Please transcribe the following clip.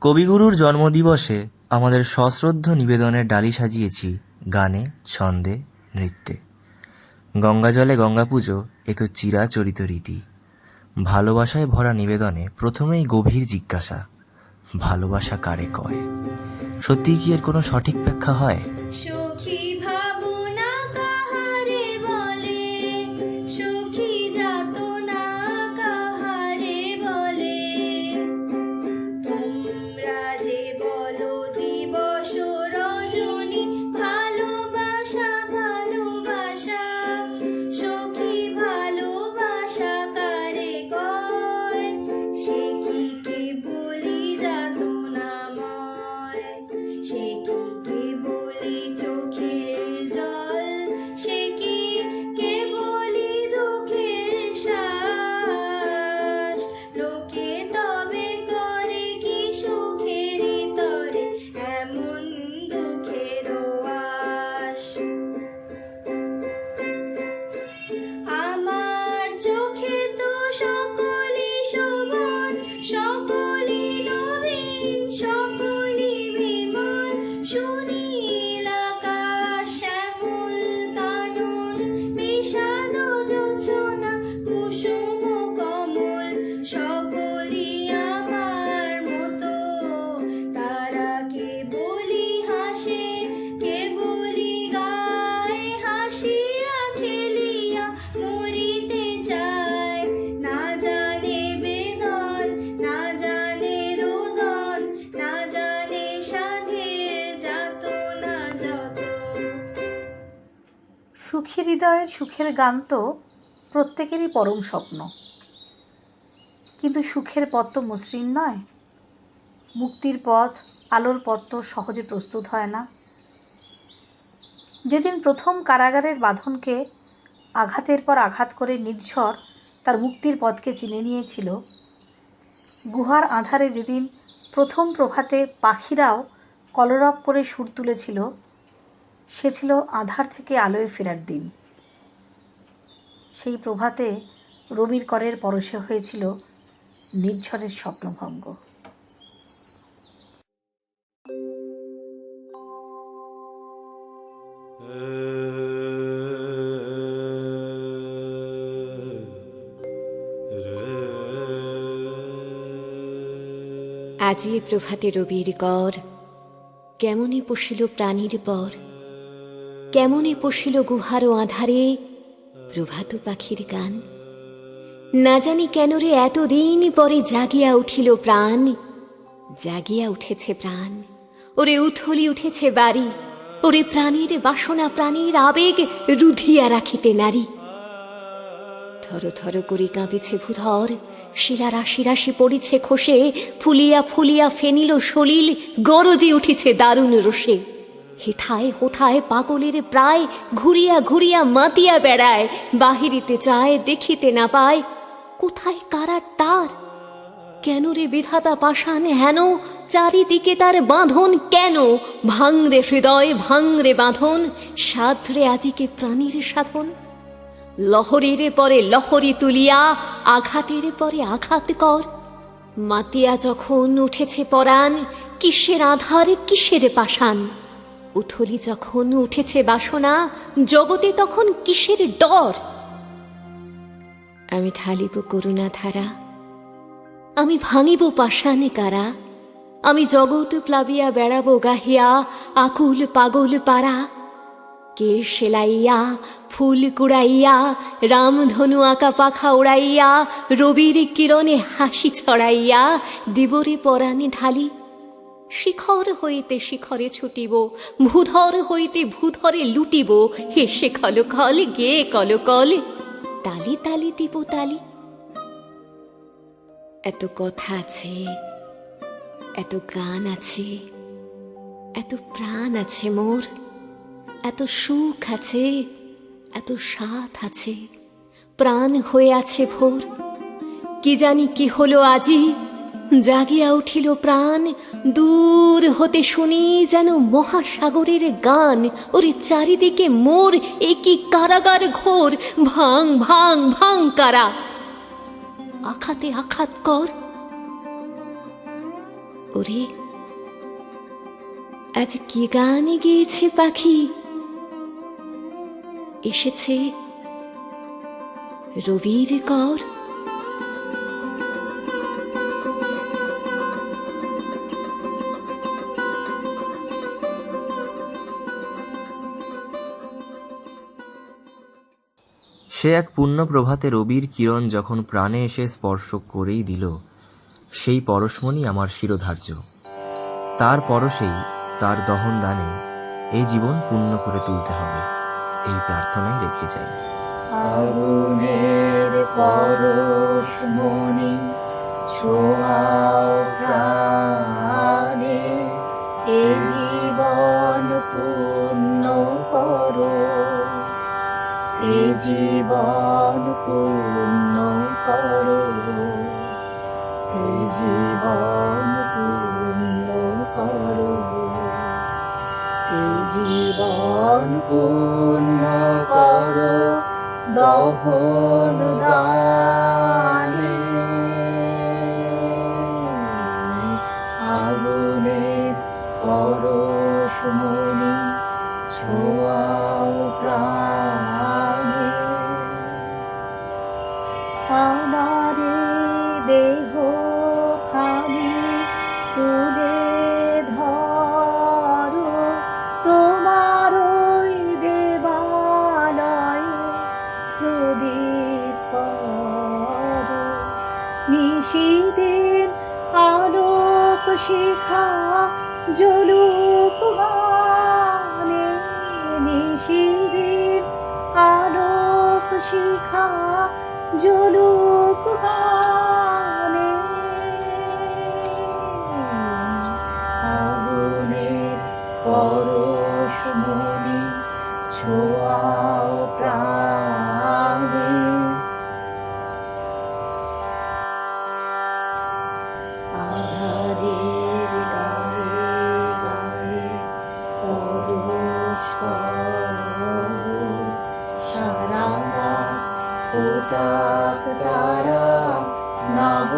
কবিগুরুর জন্মদিবসে আমাদের সশ্রদ্ধ নিবেদনের ডালি সাজিয়েছি গানে, ছন্দে, নৃত্যে। গঙ্গাজলে গঙ্গা পুজো এ তো চিরাচরিত রীতি। ভালোবাসায় ভরা নিবেদনে প্রথমেই গভীর জিজ্ঞাসা, ভালোবাসা কারে কয়? সত্যি কি এর কোনো সঠিক ব্যাখ্যা হয়? সখী ভাবনা কাহারে বলে, সখী যাতনা কাহারে বলে। তোমরা যে বলো দিবস রজনী, ভালোবাসা ভালোবাসা, সখী ভালোবাসা কারে কয়? সে কি কেবলি যাতনাময়, সে কি কেবলি চোখের জল, সে কি কেবলি দুঃখের শ্বাস। লোকে তবে করে কি সুখেরই তরে এমন দুঃখের আশ। আমার চোখে তো সকলই শোভন, সকলই নবীন, সকলই বিমান। সুনীল আকাশ, শ্যামল কানন, বিষাদ জোছনা, কুসুম কমল, সকলই আমার মতো। তারা কেবলই হাসে, কেবলই গায়, হাসিয়া খেলিয়া মরিতে চায়। না জানে বেদন, না জানে রোদন, না জানে সাধের যাতনা যত। সুখী হৃদয়ের সুখের গান তো প্রত্যেকেরই পরম স্বপ্ন, কিন্তু সুখের পথ তো মসৃণ নয়। মুক্তির পথ, আলোর পথ তো সহজে প্রস্তুত হয় না। যেদিন প্রথম কারাগারের বাঁধনকে আঘাতের পর আঘাত করে নির্ঝর তার মুক্তির পথকে চিনে নিয়েছিল, গুহার আঁধারে যেদিন প্রথম প্রভাতে পাখিরাও কলরব করে সুর তুলেছিল, সে ছিল আঁধার থেকে আলোয় ফেরার দিন। সেই প্রভাতে রবির করের পরশে হয়েছিল নির্ঝরের স্বপ্নভঙ্গ। আজি প্রভাতে রবির কর, কেমনে পশিল প্রাণীর পর, কেমনে পশিল গুহার আঁধারে প্রভাত পাখির গান। না জানি কেন রে এতদিন পরে জাগিয়া উঠিল প্রাণ, জাগিয়া উঠেছে প্রাণ। ওরে উথলি উঠেছে বাড়ি, ওরে প্রাণীর বাসনা, প্রাণীর আবেগ রুধিয়া রাখিতে নারী। থর থর করে কাঁপেছে ভূধর, শিলা রাশি রাশি পড়িছে খসে, ফুলিয়া ফুলিয়া ফেনিল সলিল, গরজে উঠিছে দারুণ রোষে। হেথায় হোথায় পাগলের প্রায়, ঘুরিয়া ঘুরিয়া মাতিয়া বেড়ায়, বাহিরিতে চায় দেখিতে না পায়, কোথায় কারার তার? কেন রে বিধাতা পাষাণ হেন, চারিদিকে তার বাঁধন কেন? ভাঙরে হৃদয়, ভাঙরে বাঁধন, সাধরে আজিকে প্রাণীর সাধন। লহরীর পরে লহরী তুলিয়া, আঘাতের পরে আঘাত কর। মাতিয়া যখন উঠেছে পরাণ, কিসের আধার কিসের পাষাণ। উথলি যখন উঠেছে বাসনা, জগতে তখন কিসের ডর। আমি ঢালিব করুণা ধারা, আমি ভাঙিব পাষাণে কারা। আমি জগৎ প্লাবিয়া বেড়াবো গাহিয়া, আকুল পাগল পারা। কে সেলাইয়া ফুল কুড়াইয়া, রামধনু আঁকা পাখা উড়াইয়া, রবির কিরণে হাসি ছড়াইয়া দিবরে পরাণে ঢালি। শিখর হইতে শিখরে ছুটিব, ভূধর হইতে ভূধরে লুটিব, হেসে কলকল গে কলকল, তালি তালি দিব তালি। এত কথা আছে, এত গান আছে, এত প্রাণ আছে মোর, এত সুখ আছে, এত স্বাদ আছে, প্রাণ হয়ে আছে ভোর। কি জানি কি হলো আজি, জাগিয়া উঠিল প্রাণ। দূর হতে শুনি যেন মহাসাগরের গান। ওরে চারিদিকে মোর একই কারাগার ঘোর, ভাং ভাং ভাং কারা। আঘাতে আঘাত কর, ওরে, আজ কি গান গেয়েছে পাখি? এসেছে রবির কর। সে এক পূর্ণ প্রভাতে রবির কিরণ যখন প্রাণে এসে স্পর্শ করেই দিল, সেই পরশমণি আমার শিরোধার্য। তার পরশেই, তার দহন দানে এই জীবন পূর্ণ করে তুলতে হবে, এই প্রার্থনাই রেখে যাই। আগুনের পরশমণি ছোঁয়াও প্রাণে, এ জীবন পূর্ণ করো, এ জীবন পূর্ণ করো, এ জীবন পূর্ণ করো, এ জীবন পূর্ণ করো দহন দানে। আগুনের পরশমণি ছোঁয়াও প্রাণে, আমারে দেহ খানি তুলে ধরো, তোমার ওই দেবালয়ে প্রদীপ করো। নিশিদিন আলোক শিখা জ্বলুক গানে, নিশিদিন আলোক শিখা জ্বলুক গানে। আগুনের পরশমণি ছোঁয়াও প্রাণে, আধারের গায়ে গায়ে পরশ তব, সারা রাত ফোটাক তারা নব